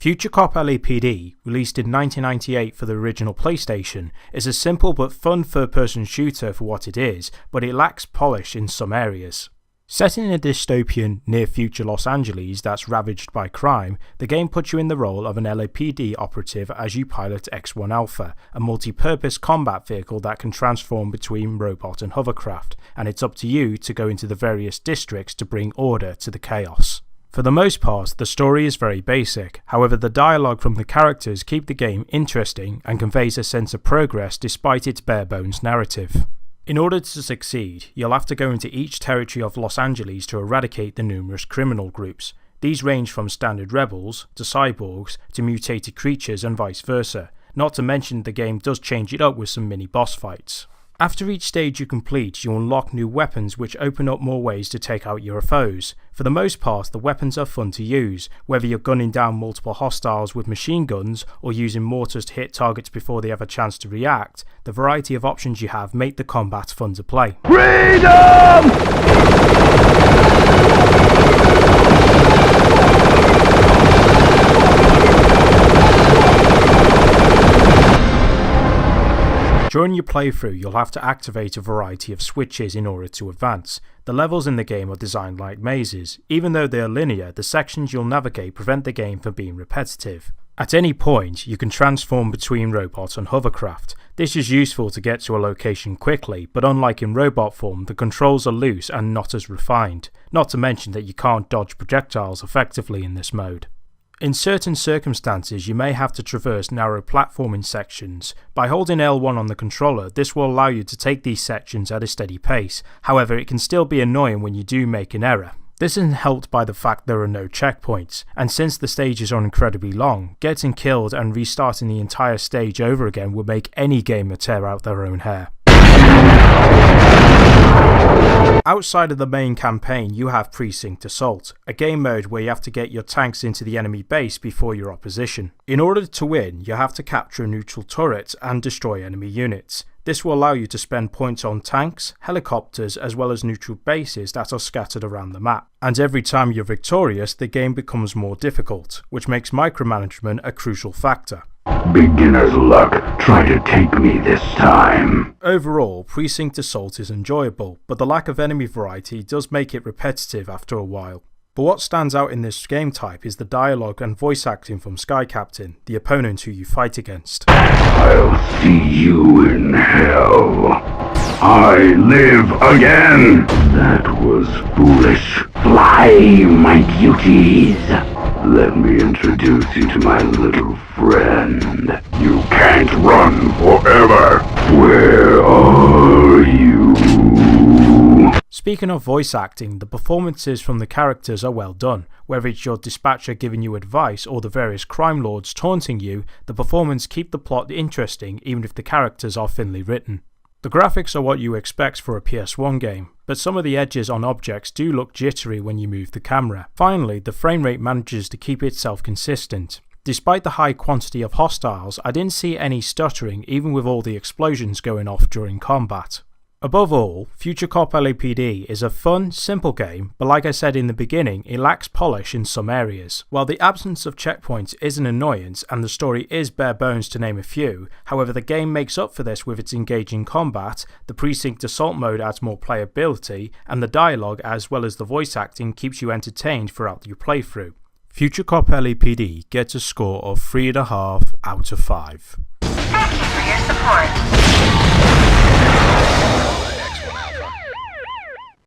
Future Cop LAPD, released in 1998 for the original PlayStation, is a simple but fun third-person shooter for what it is, but it lacks polish in some areas. Set in a dystopian, near-future Los Angeles that's ravaged by crime, the game puts you in the role of an LAPD operative as you pilot X-1 Alpha, a multi-purpose combat vehicle that can transform between robot and hovercraft, and it's up to you to go into the various districts to bring order to the chaos. For the most part, the story is very basic, however the dialogue from the characters keep the game interesting and conveys a sense of progress despite its bare-bones narrative. In order to succeed, you'll have to go into each territory of Los Angeles to eradicate the numerous criminal groups. These range from standard rebels, to cyborgs, to mutated creatures and vice versa, not to mention the game does change it up with some mini boss fights. After each stage you complete, you unlock new weapons which open up more ways to take out your foes. For the most part, the weapons are fun to use, whether you're gunning down multiple hostiles with machine guns or using mortars to hit targets before they have a chance to react. The variety of options you have make the combat fun to play. Freedom! During your playthrough, you'll have to activate a variety of switches in order to advance. The levels in the game are designed like mazes. Even though they are linear, the sections you'll navigate prevent the game from being repetitive. At any point, you can transform between robot and hovercraft. This is useful to get to a location quickly, but unlike in robot form, the controls are loose and not as refined. Not to mention that you can't dodge projectiles effectively in this mode. In certain circumstances, you may have to traverse narrow platforming sections. By holding L1 on the controller, this will allow you to take these sections at a steady pace. However, it can still be annoying when you do make an error. This isn't helped by the fact there are no checkpoints, and since the stages are incredibly long, getting killed and restarting the entire stage over again would make any gamer tear out their own hair. Outside of the main campaign, you have Precinct Assault, a game mode where you have to get your tanks into the enemy base before your opposition. In order to win, you have to capture neutral turrets and destroy enemy units. This will allow you to spend points on tanks, helicopters, as well as neutral bases that are scattered around the map. And every time you're victorious, the game becomes more difficult, which makes micromanagement a crucial factor. Beginner's luck. Try to take me this time. Overall, Precinct Assault is enjoyable, but the lack of enemy variety does make it repetitive after a while. But what stands out in this game type is the dialogue and voice acting from Sky Captain, the opponent who you fight against. I'll see you in hell. I live again. That was foolish. Fly, my beauties. Let me introduce you to my little friend. You can't run forever. Where are you? Speaking of voice acting, the performances from the characters are well done. Whether it's your dispatcher giving you advice or the various crime lords taunting you, the performance keep the plot interesting even if the characters are thinly written. The graphics are what you expect for a PS1 game, but some of the edges on objects do look jittery when you move the camera. Finally, the frame rate manages to keep itself consistent. Despite the high quantity of hostiles, I didn't see any stuttering even with all the explosions going off during combat. Above all, Future Cop LAPD is a fun, simple game, but like I said in the beginning, it lacks polish in some areas. While the absence of checkpoints is an annoyance and the story is bare bones to name a few, however the game makes up for this with its engaging combat, the Precinct Assault mode adds more playability, and the dialogue as well as the voice acting keeps you entertained throughout your playthrough. Future Cop LAPD gets a score of 3.5 out of 5. Thank you for your support.